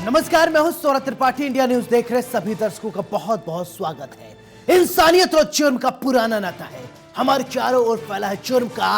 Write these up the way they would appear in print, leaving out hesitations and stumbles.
नमस्कार, मैं हूं सौरभ त्रिपाठी। इंडिया न्यूज देख रहे सभी दर्शकों का बहुत बहुत स्वागत है। इंसानियत और जुर्म का पुराना नाता है। हमारे चारों ओर फैला है जुर्म का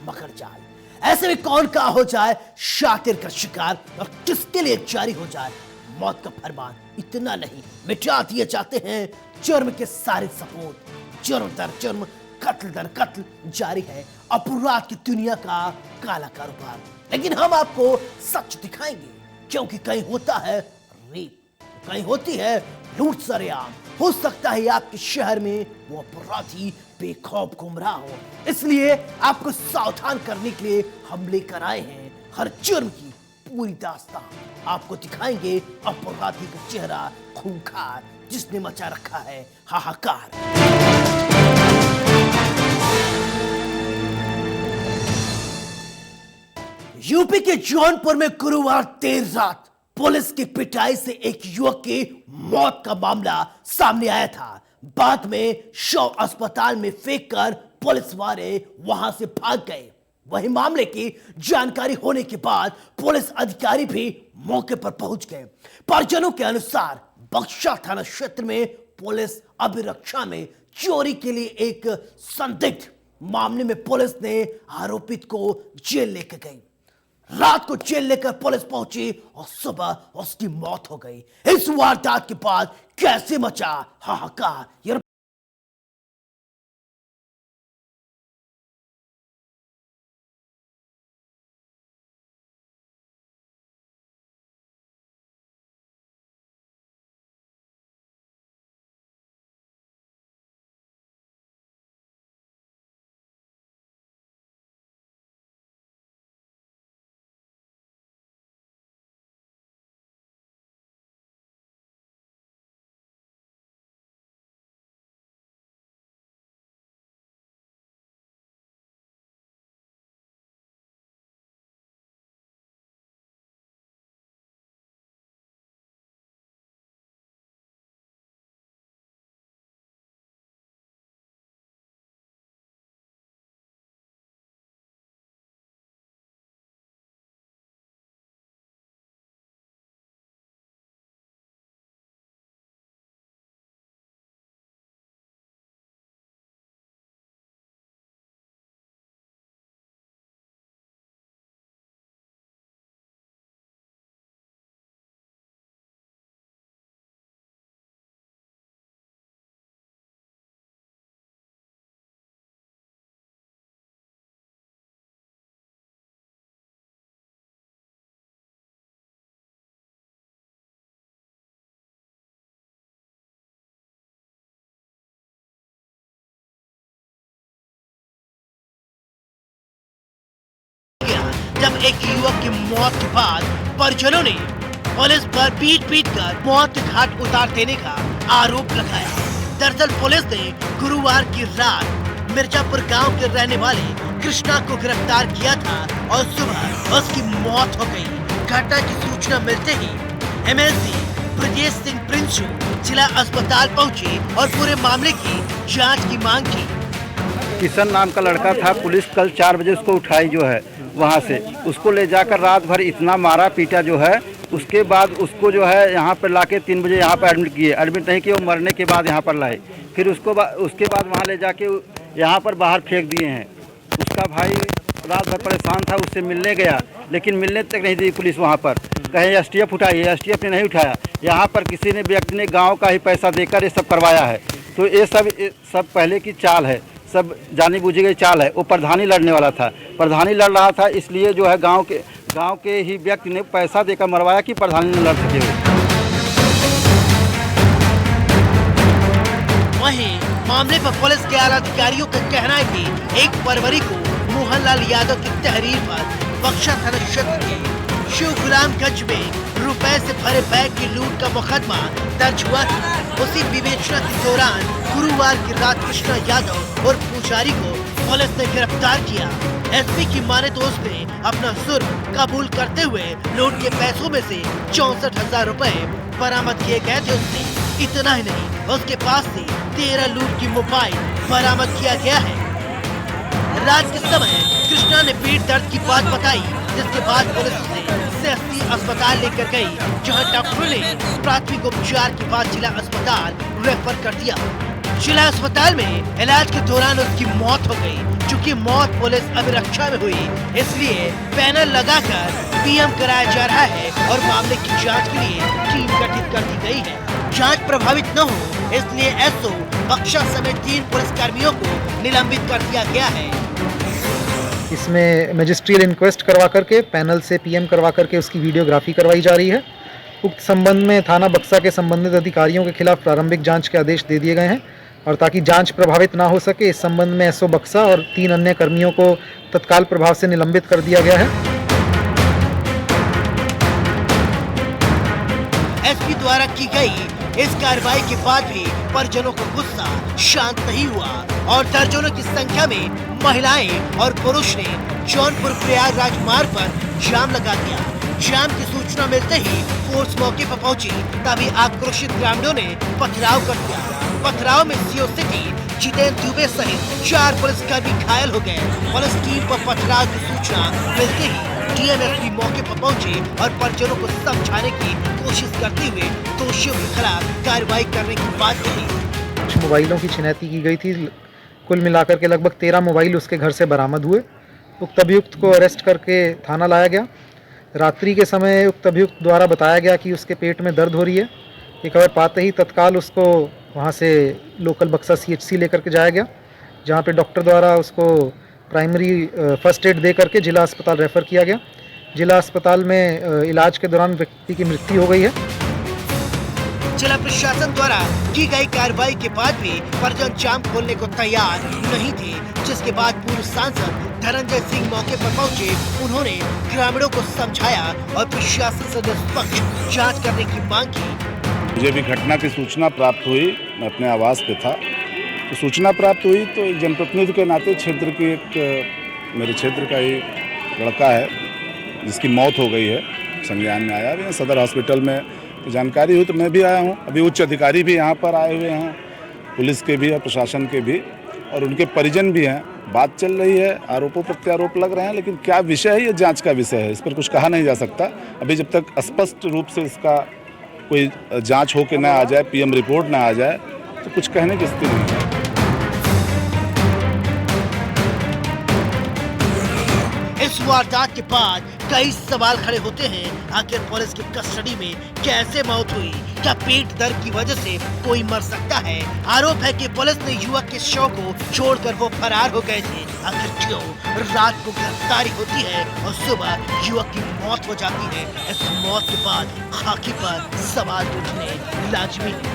मकर जाल। ऐसे में कौन का हो जाए शातिर का शिकार और किसके लिए जारी हो जाए मौत का फरमान। इतना नहीं, मिटा दिए जाते हैं जुर्म के सारे सबूत। जुर्म दर जुर्म, कत्ल दर कत्ल जारी है अपराध की दुनिया का काला कारोबार। लेकिन हम आपको सच दिखाएंगे, क्योंकि कहीं होता है रेप, कहीं होती है लूट सरेआम। हो सकता है आपके शहर में वो अपराधी बेखौफ घूम रहा हो। इसलिए आपको सावधान करने के लिए हम लेकर आए हैं हर जुर्म की पूरी दास्तान। आपको दिखाएंगे अपराधी का चेहरा खूंखार, जिसने मचा रखा है हाहाकार। यूपी के जौनपुर में गुरुवार देर रात पुलिस की पिटाई से एक युवक की मौत का मामला सामने आया था। बाद में शव अस्पताल में फेंककर पुलिस वाले वहां से भाग गए। वही मामले की जानकारी होने के बाद पुलिस अधिकारी भी मौके पर पहुंच गए। परिजनों के अनुसार बक्सा थाना क्षेत्र में पुलिस अभिरक्षा में चोरी के लिए एक संदिग्ध मामले में पुलिस ने आरोपित को जेल लेकर गई। रात को जेल लेकर पुलिस पहुंची और सुबह उसकी मौत हो गई। इस वारदात के बाद कैसे मचा हाहाकार। जब एक युवक की मौत के बाद परिजनों ने पुलिस पर पीट कर मौत के घाट उतार देने का आरोप लगाया। दरअसल पुलिस ने गुरुवार की रात मिर्जापुर गांव के रहने वाले कृष्णा को गिरफ्तार किया था और सुबह उसकी मौत हो गई। घटना की सूचना मिलते ही एमएलसी ब्रजेश सिंह प्रिंसू जिला अस्पताल पहुंचे और पूरे मामले की जांच की मांग की। किशन नाम का लड़का था। पुलिस कल 4 बजे उसको उठाई जो है वहाँ से, उसको ले जाकर रात भर इतना मारा पीटा जो है। उसके बाद उसको जो है यहाँ पर लाके 3 बजे यहाँ पर एडमिट किए। एडमिट नहीं किए, वो मरने के बाद यहाँ पर लाए। फिर उसके बाद वहाँ ले जाके यहाँ पर बाहर फेंक दिए हैं। उसका भाई रात भर परेशान था, उससे मिलने गया, लेकिन मिलने तक नहीं दी पुलिस। वहाँ पर कहीं एसटीएफ उठाई, एसटीएफ ने नहीं उठाया। यहाँ पर किसी ने व्यक्ति ने गाँव का ही पैसा देकर ये सब करवाया है। तो ये सब पहले की चाल है, सब जानी बूझी गई चाल है। वो प्रधानी लड़ने वाला था, प्रधानी लड़ रहा था, इसलिए जो है गांव के ही व्यक्ति ने पैसा देकर मरवाया कि प्रधानी न लड़ सके। वहीं मामले पर पुलिस के आला अधिकारियों का कहना है कि 1 फरवरी को मोहनलाल यादव की तहरीर पर बक्सा थाना क्षेत्र के शिव गुलामगंज में रुपए से भरे बैग की लूट का मुकदमा दर्ज हुआ था। उसी विवेचना के दौरान गुरुवार की रात कृष्णा यादव और पुजारी को पुलिस ने गिरफ्तार किया। एसपी की माने तो उसने अपना जुर्म कबूल करते हुए लूट के पैसों में से 64,000 रुपए बरामद किए गए थे। उसने इतना ही नहीं, उसके पास से 13 लूट की मोबाइल बरामद किया गया है। रात के समय कृष्णा कृष्णा ने पेट दर्द की बात बताई, जिसके बाद पुलिस उसे सीएससी अस्पताल लेकर गई, जहां डॉक्टरों ने प्राथमिक उपचार के बाद जिला अस्पताल रेफर कर दिया। जिला अस्पताल में इलाज के दौरान उसकी मौत हो गई। चूँकि मौत पुलिस अभिरक्षा में हुई, इसलिए पैनल लगाकर पीएम कराया जा रहा है और मामले की जांच के लिए टीम गठित कर दी गई है। जांच प्रभावित न हो, इसलिए एसओ बख्शा समेत 3 पुलिसकर्मियों को निलंबित कर दिया गया है। इसमें मजिस्ट्रियल इंक्वेस्ट करवा करके पैनल से पीएम करवा करके उसकी वीडियोग्राफी करवाई जा रही है। उक्त संबंध में थाना बक्सा के संबंधित अधिकारियों के खिलाफ प्रारंभिक जांच के आदेश दे दिए गए हैं और ताकि जांच प्रभावित ना हो सके, इस संबंध में एसओ बक्सा और 3 अन्य कर्मियों को तत्काल प्रभाव से निलंबित कर दिया गया है। एसपी द्वारा की गई इस कार्रवाई के बाद भी परिजनों को गुस्सा शांत नहीं हुआ और दर्जनों की संख्या में महिलाएं और पुरुष ने जौनपुर प्रयागराज मार्ग पर जाम लगा दिया। जाम की सूचना मिलते ही फोर्स मौके पर पहुंची, तभी आक्रोशित ग्रामीणों ने पथराव कर दिया। पथराव में सीओ सिटी जितेंद्र दुबे सहित 4 पुलिसकर्मी घायल हो गए। पुलिस टीम पर पथराव की सूचना मिलते ही डीएमएसपी मौके पर पहुंचे और परिजनों को समझाने की कोशिश करते हुए दोषियों के खिलाफ कार्रवाई करने की बात कही। कुछ मोबाइलों की छिनैती की गई थी। कुल मिलाकर के लगभग 13 मोबाइल उसके घर से बरामद हुए। उक्त अभियुक्त को अरेस्ट करके थाना लाया गया। रात्रि के समय उक्त अभियुक्त द्वारा बताया गया कि उसके पेट में दर्द हो रही है। ये खबर पाते ही तत्काल उसको वहाँ से लोकल बक्सा सीएचसी लेकर के जाया गया, जहाँ पे डॉक्टर द्वारा उसको प्राइमरी फर्स्ट एड दे करके जिला अस्पताल रेफ़र किया गया। जिला अस्पताल में इलाज के दौरान व्यक्ति की मृत्यु हो गई है। जिला प्रशासन द्वारा की गई कार्रवाई के बाद भी परिजन जाम खोलने को तैयार नहीं थे, जिसके बाद पूर्व सांसद धनंजय सिंह मौके पर पहुंचे। उन्होंने ग्रामीणों को समझाया और प्रशासन से निष्पक्ष जांच करने की मांग की। मुझे भी घटना की सूचना प्राप्त हुई, मैं अपने आवास पे था, तो सूचना प्राप्त हुई तो एक जनप्रतिनिधि के नाते क्षेत्र की मेरे क्षेत्र का ही लड़का है जिसकी मौत हो गई है, संज्ञान में आया। अभी सदर हॉस्पिटल में तो जानकारी हुई तो मैं भी आया हूँ। अभी उच्च अधिकारी भी यहाँ पर आए हुए हैं, पुलिस के भी और प्रशासन के भी, और उनके परिजन भी हैं। बात चल रही है, आरोपों प्रत्यारोप लग रहे हैं, लेकिन क्या विषय है ये जांच का विषय है, इस पर कुछ कहा नहीं जा सकता। अभी जब तक स्पष्ट रूप से इसका कोई जांच हो के ना आ जाए, पीएम रिपोर्ट ना आ जाए, तो कुछ कहने की स्थिति नहीं है। इस वारदात के बाद कई सवाल खड़े होते हैं। आखिर पुलिस की कस्टडी में कैसे मौत हुई? क्या पेट दर्द की वजह से कोई मर सकता है? आरोप है कि पुलिस ने युवक के शव को छोड़कर वो फरार हो गए थे। आखिर क्यों रात को गिरफ्तारी होती है और सुबह युवक की मौत हो जाती है? इस मौत के बाद खाकी पर सवाल उठने लाजमी है।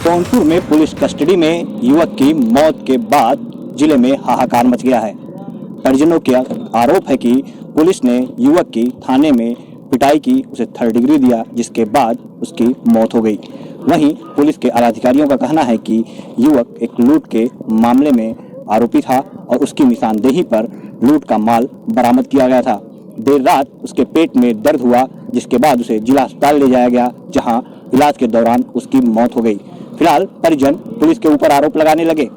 जौनपुर में पुलिस कस्टडी में युवक की मौत के बाद जिले में हाहाकार मच गया है। परिजनों का आरोप है कि पुलिस ने युवक की थाने में पिटाई की, उसे 3rd डिग्री दिया, जिसके बाद उसकी मौत हो गई। वहीं पुलिस के आलाधिकारियों का कहना है कि युवक एक लूट के मामले में आरोपी था और उसकी निशानदेही पर लूट का माल बरामद किया गया था। देर रात उसके पेट में दर्द हुआ, जिसके बाद उसे जिला अस्पताल ले जाया गया, जहां इलाज के दौरान उसकी मौत हो गई। फिलहाल परिजन पुलिस के ऊपर आरोप लगाने लगे।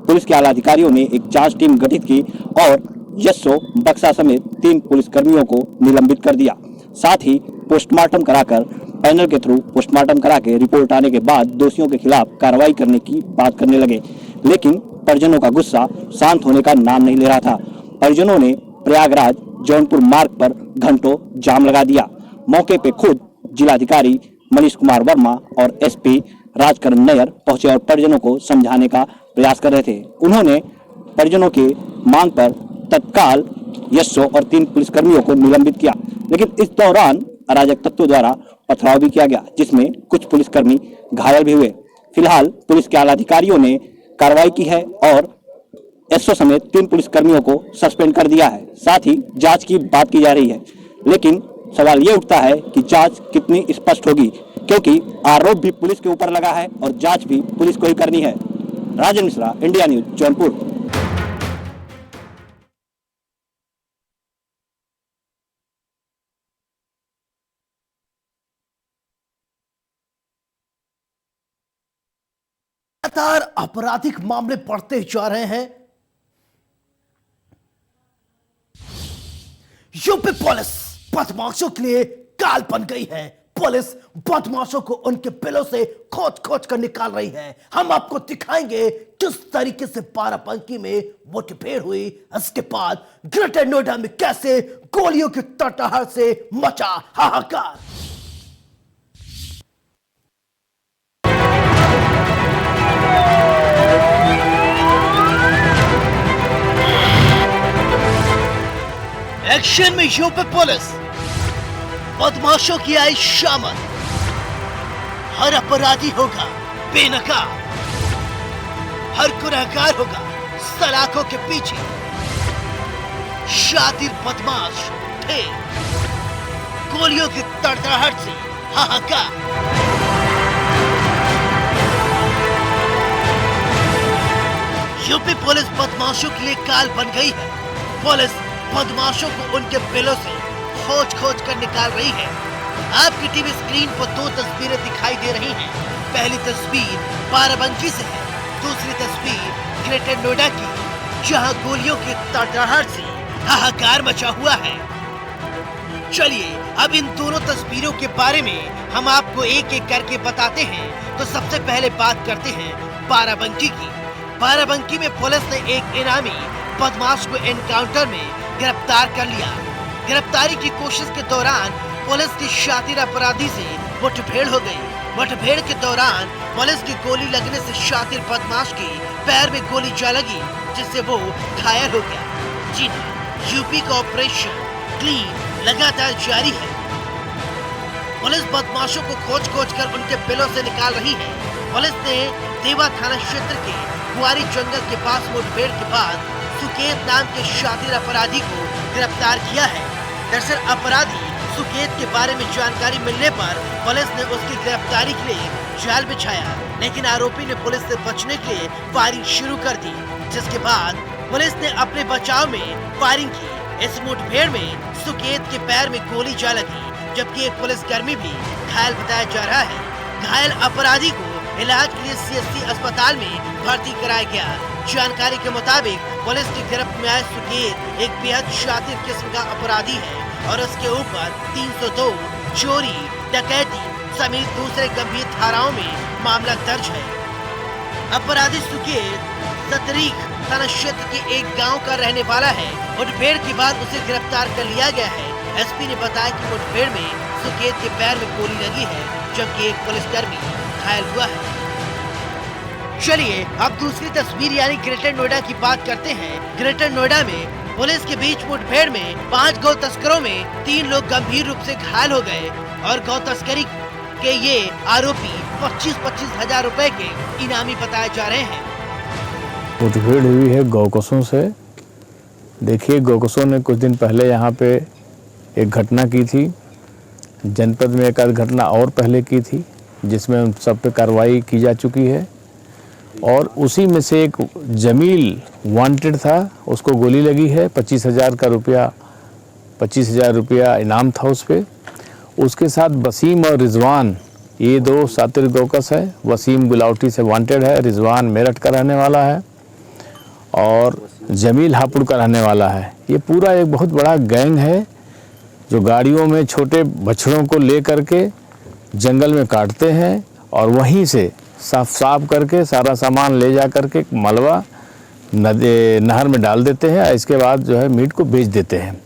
पुलिस के आलाधिकारियों ने एक जांच टीम गठित की और एसओ बक्सा समेत 3 पुलिसकर्मियों को निलंबित कर दिया। साथ ही पोस्टमार्टम कराकर पैनल के थ्रू पोस्टमार्टम करा के रिपोर्ट आने के बाद दोषियों के खिलाफ कार्रवाई करने की बात करने लगे, लेकिन परिजनों का गुस्सा शांत होने का नाम नहीं ले रहा था। परिजनों ने प्रयागराज जौनपुर मार्ग पर घंटों जाम लगा दिया। मौके पे खुद जिलाधिकारी मनीष कुमार वर्मा और एसपी राजकरण नैयर पहुंचे और परिजनों को समझाने का प्रयास कर रहे थे। उन्होंने परिजनों की मांग पर तत्काल एसओ और 3 पुलिसकर्मियों को निलंबित किया, लेकिन इस दौरान अराजक तत्वों द्वारा पथराव भी किया गया, जिसमें कुछ पुलिसकर्मी घायल भी हुए। फिलहाल पुलिस के आलाधिकारियों ने कार्रवाई की है और एसओ समेत 3 पुलिसकर्मियों को सस्पेंड कर दिया है। साथ ही जांच की बात की जा रही है, लेकिन सवाल ये उठता है कि जांच कितनी स्पष्ट होगी, क्योंकि आरोप भी पुलिस के ऊपर लगा है और जांच भी पुलिस को ही करनी है। Rajan Mishra, India news, Jaunpur. लगातार आपराधिक मामले बढ़ते जा रहे हैं। यूपी पुलिस बदमाशों के लिए काल बन गई है। पुलिस बदमाशों को उनके बिलों से खोज खोज कर निकाल रही है। हम आपको दिखाएंगे किस तरीके से बाराबंकी में मुठभेड़ हुई। इसके बाद ग्रेटर नोएडा में कैसे गोलियों की तड़तड़ाहट से मचा हाहाकार। एक्शन में यूपी पुलिस बदमाशों की आई शामत। हर अपराधी होगा बेनकाब, हर गुनहगार होगा सलाखों के पीछे। शातिर बदमाश थे, गोलियों की तड़तड़ाहट से हाहाकार। यूपी पुलिस बदमाशों के लिए काल बन गई है। पुलिस बदमाशों को उनके बिलों से खोज खोज कर निकाल रही है। आपकी टीवी स्क्रीन पर दो तस्वीरें दिखाई दे रही हैं। पहली तस्वीर बाराबंकी से है, दूसरी तस्वीर ग्रेटर नोएडा की, जहां गोलियों की तड़तड़ाहट से हाहाकार मचा हुआ है। चलिए अब इन दोनों तस्वीरों के बारे में हम आपको एक एक करके बताते हैं। तो सबसे पहले बात करते हैं बाराबंकी की। बाराबंकी में पुलिस ने एक इनामी बदमाश को एनकाउंटर में गिरफ्तार कर लिया। गिरफ्तारी की कोशिश के दौरान पुलिस की शातिर अपराधी से मुठभेड़ हो गई। मुठभेड़ के दौरान पुलिस की गोली लगने से शातिर बदमाश के पैर में गोली जा लगी, जिससे वो घायल हो गया। जी हाँ, यूपी का ऑपरेशन क्लीन लगातार जारी है। पुलिस बदमाशों को खोज खोज कर उनके बिलों से निकाल रही है। पुलिस ने देवा थाना क्षेत्र के कुआरी जंगल के पास मुठभेड़ के बाद सुकेत नाम के शातिर अपराधी को गिरफ्तार किया है। दरअसल अपराधी सुकेत के बारे में जानकारी मिलने पर पुलिस ने उसकी गिरफ्तारी के लिए जाल बिछाया, लेकिन आरोपी ने पुलिस से बचने के लिए फायरिंग शुरू कर दी, जिसके बाद पुलिस ने अपने बचाव में फायरिंग की। इस मुठभेड़ में सुकेत के पैर में गोली जा लगी, जबकि एक पुलिसकर्मी भी घायल बताया जा रहा है। घायल अपराधी को इलाज के लिए सीएससी अस्पताल में भर्ती कराया गया। जानकारी के मुताबिक पुलिस की गिरफ्त में आए सुकेत एक बेहद शातिर किस्म का अपराधी है और उसके ऊपर 302, चोरी, डकैती समेत दूसरे गंभीर धाराओं में मामला दर्ज है। अपराधी सुकेत सतरीख थाना क्षेत्र के एक गांव का रहने वाला है। मुठभेड़ के बाद उसे गिरफ्तार कर लिया गया है। एसपी ने बताया कि मुठभेड़ में सुकेत के पैर में गोली लगी है, जबकि एक पुलिसकर्मी घायल हुआ है। चलिए अब दूसरी तस्वीर यानी ग्रेटर नोएडा की बात करते हैं। ग्रेटर नोएडा में पुलिस के बीच मुठभेड़ में 5 गौ तस्करों में 3 लोग गंभीर रूप से घायल हो गए और गौ तस्करी के ये आरोपी 25-25 हजार रुपए के इनामी बताए जा रहे हैं। मुठभेड़ हुई है गौकसों से। देखिए, गौकसों ने कुछ दिन पहले यहाँ पे एक घटना की थी। जनपद में एक आध घटना और पहले की थी, जिसमें उन सब पे कार्रवाई की जा चुकी है। और उसी में से एक जमील वांटेड था, उसको गोली लगी है। 25,000 रुपया इनाम था उस पर। उसके साथ वसीम और रिजवान, ये 2 शातिर गौकस है। वसीम गुलावटी से वांटेड है, रिजवान मेरठ का रहने वाला है और जमील हापुड़ का रहने वाला है। ये पूरा एक बहुत बड़ा गैंग है जो गाड़ियों में छोटे बछड़ों को ले करके जंगल में काटते हैं और वहीं से साफ करके सारा सामान ले जा करके मलबा नहर में डाल देते हैं। इसके बाद जो है मीट को बेच देते हैं।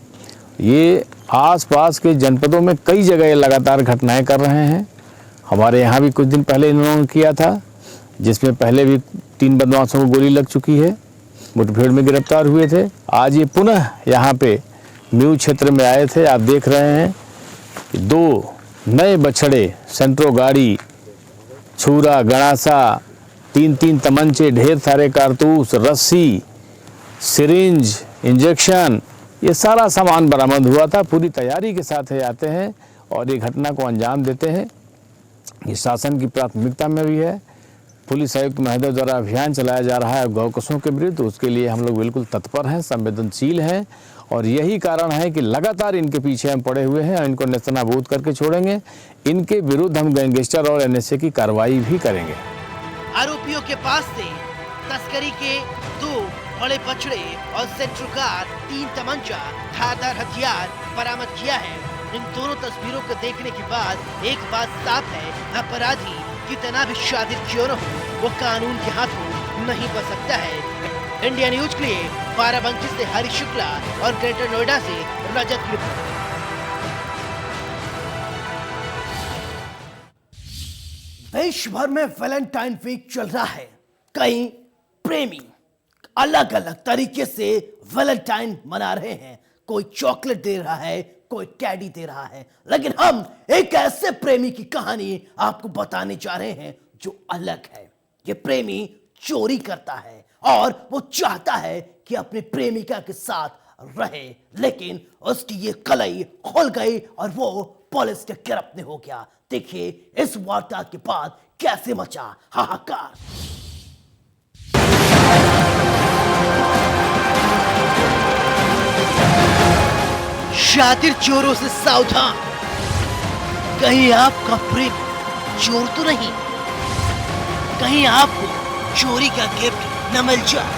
ये आसपास के जनपदों में कई जगह लगातार घटनाएं कर रहे हैं। हमारे यहाँ भी कुछ दिन पहले इन्होंने किया था, जिसमें पहले भी 3 बदमाशों को गोली लग चुकी है। मुठभेड़ में गिरफ्तार हुए थे। आज ये पुनः यहाँ पे न्यू क्षेत्र में आए थे। आप देख रहे हैं 2 नए बछड़े, सेंट्रो गाड़ी, छुरा, गणासा, 3 तमंचे, ढेर सारे कारतूस, रस्सी, सिरिंज, इंजेक्शन, ये सारा सामान बरामद हुआ था। पूरी तैयारी के साथ ये आते हैं और ये घटना को अंजाम देते हैं। ये शासन की प्राथमिकता में भी है। पुलिस आयुक्त महोदय द्वारा अभियान चलाया जा रहा है गौकसों के विरुद्ध। उसके लिए हम लोग बिल्कुल तत्पर हैं, संवेदनशील हैं और यही कारण है कि लगातार इनके पीछे हम पड़े हुए हैं और इनको नेस्तनाबूद करके छोड़ेंगे। इनके विरुद्ध हम गैंगस्टर और एनएसए की कार्रवाई भी करेंगे। आरोपियों के पास से तस्करी के 2 बड़े बछड़े और सेंट्रोगार, 3 तमंचा, धारदार हथियार बरामद किया है। इन दोनों तस्वीरों को देखने के बाद एक बात साफ है, अपराधी कितना भी शातिर क्यों न हो, वो कानून के हाथों नहीं बच सकता है। इंडिया न्यूज के लिए बाराबंकी से हरीश शुक्ला और ग्रेटर नोएडा से रजत की रिपोर्ट। देश भर में वैलेंटाइन वीक चल रहा है। कई प्रेमी अलग अलग तरीके से वैलेंटाइन मना रहे हैं। कोई चॉकलेट दे रहा है, कोई कैडी दे रहा है, लेकिन हम एक ऐसे प्रेमी की कहानी आपको बताने जा रहे हैं जो अलग है। ये प्रेमी चोरी करता है और वो चाहता है कि अपनी प्रेमिका के साथ रहे, लेकिन उसकी ये कलई खुल गई और वो पुलिस के गिरफ्त में हो गया। देखिए इस वारदात के बाद कैसे मचा हाहाकार। शातिर चोरों से सावधान, कहीं आपका प्रेम चोर तो नहीं, कहीं आपको चोरी का गिफ्ट न मिल जाए।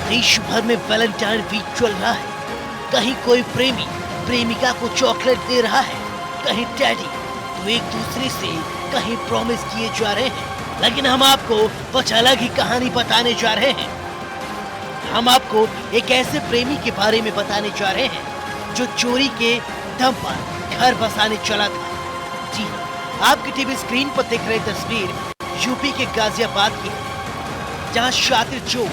देश भर में वैलेंटाइन वीक चल रहा है। कहीं कोई प्रेमी प्रेमिका को चॉकलेट दे रहा है, कहीं टैडी, तो एक दूसरे से कहीं प्रॉमिस किए जा रहे हैं। लेकिन हम आपको कुछ अलग ही कहानी बताने जा रहे हैं। हम आपको एक ऐसे प्रेमी के बारे में बताने जा रहे हैं जो चोरी के दम पर घर बसाने चला था। जी हाँ, आपकी टीवी स्क्रीन पर दिख रही तस्वीर यूपी के गाजियाबाद की है, जहां शातिर चोर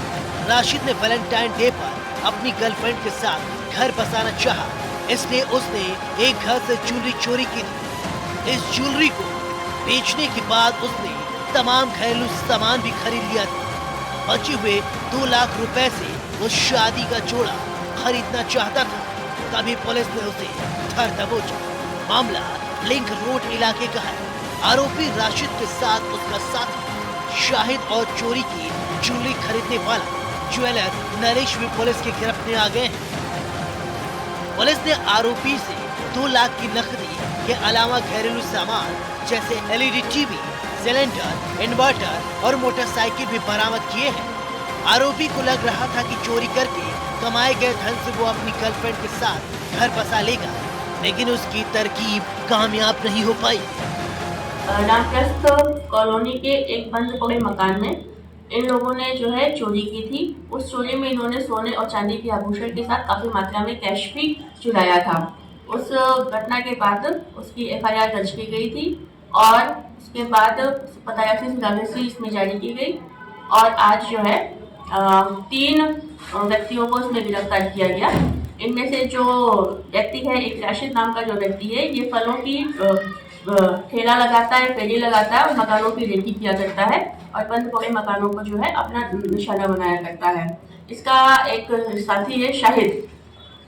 राशिद ने वैलेंटाइन डे पर अपनी गर्लफ्रेंड के साथ घर बसाना चाहा, इसलिए उसने एक घर से ज्वेलरी चोरी की थी। इस ज्वेलरी को बेचने के बाद उसने तमाम घरेलू सामान भी खरीद लिया था। बचे हुए 2 लाख रुपए से वो शादी का जोड़ा खरीदना चाहता था। तभी पुलिस ने उसे धर दबोचा। मामला लिंक रोड इलाके का है। आरोपी राशिद के साथ उसका साथी शाहिद और चोरी की ज्वेलरी खरीदने वाला ज्वेलर नरेश भी पुलिस के गिरफ्त में आ गए हैं। पुलिस ने आरोपी से 2 लाख की नकदी के अलावा घरेलू सामान जैसे एलईडी टीवी, सिलेंडर, इन्वर्टर और मोटरसाइकिल भी बरामद किए हैं। आरोपी को लग रहा था कि चोरी करके कमाए गए धन से वो अपनी गर्लफ्रेंड के साथ घर बसा लेगा, लेकिन उसकी तरकीब कामयाब नहीं हो पाई। रामप्रस्थ कॉलोनी के एक बंद पड़े मकान में इन लोगों ने जो है चोरी की थी। उस चोरी में इन्होंने सोने और चांदी के आभूषण के साथ काफ़ी मात्रा में कैश भी चुराया था। उस घटना के बाद उसकी एफआईआर दर्ज की गई थी और उसके बाद पता सी इसमें जारी की गई और आज जो है 3 व्यक्तियों को इसमें गिरफ्तार किया गया। इनमें से जो व्यक्ति है, एक राशिद नाम का जो व्यक्ति है, ये फलों की ठेला लगाता है, फेरी लगाता है और मकानों की रेकी किया करता है और बंद पड़े मकानों को जो है अपना निशाना बनाया करता है। इसका एक साथी है शाहिद,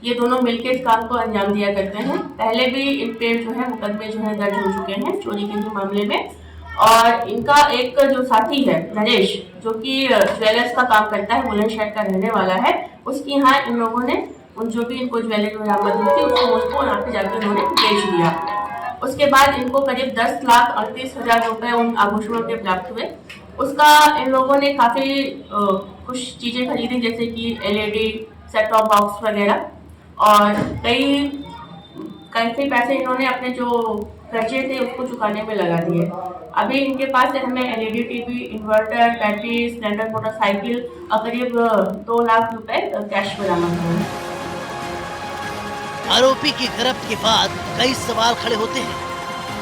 ये दोनों मिलकर इस काम को अंजाम दिया करते हैं। पहले भी इन पे जो है मुकदमे जो है दर्ज हो चुके हैं चोरी के भी मामले में। और इनका एक जो साथी है नरेश, जो कि ज्वेलर्स का काम करता है, बुलंदशहर का रहने वाला है, उसकी यहाँ इन लोगों ने उन जो भी इनको ज्वेलरी बरामद हुई थी उसको यहाँ पे जाकर इन्होंने बेच दिया। उसके बाद इनको करीब 10,38,000 रुपये उन आभूषणों के प्राप्त हुए। उसका इन लोगों ने काफ़ी कुछ चीज़ें खरीदी, जैसे कि एलईडी, सेट टॉप बॉक्स वगैरह, और कई पैसे इन्होंने अपने जो खर्चे थे उसको चुकाने में लगा दिए। अभी इनके पास से हमें LED TV, inverter, battery, Splendor motorcycle और करीब 2 लाख रुपए कैश बरामद हुए। आरोपी की गिरफ्त के बाद कई सवाल खड़े होते हैं।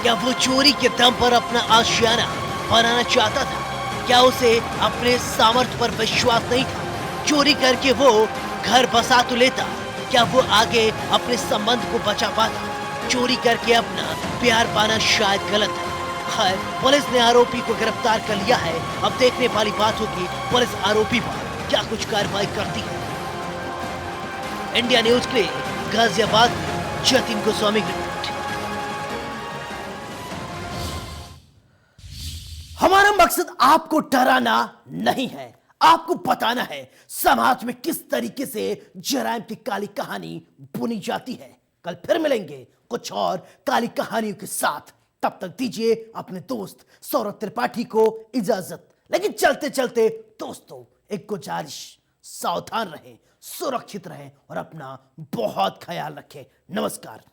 क्या वो चोरी के दम पर अपना आशियाना बनाना चाहता था? क्या उसे अपने सामर्थ्य पर विश्वास नहीं था? चोरी करके वो घर बसा तो लेता, क्या वो आगे अपने संबंध को बचा पाता? चोरी करके अपना प्यार पाना शायद गलत है। खैर, पुलिस ने आरोपी को गिरफ्तार कर लिया है। अब देखने वाली बात होगी पुलिस आरोपी पर क्या कुछ कार्रवाई करती है। इंडिया न्यूज के लिए गाजियाबाद में जतिन गोस्वामी की रिपोर्ट। हमारा मकसद आपको डराना नहीं है, आपको बताना है समाज में किस तरीके से जराइम की काली कहानी बुनी जाती है। कल फिर मिलेंगे कुछ और काली कहानियों के साथ। तब तक दीजिए अपने दोस्त सौरभ त्रिपाठी को इजाजत। लेकिन चलते चलते दोस्तों एक गुजारिश, सावधान रहें, सुरक्षित रहें और अपना बहुत ख्याल रखें। नमस्कार।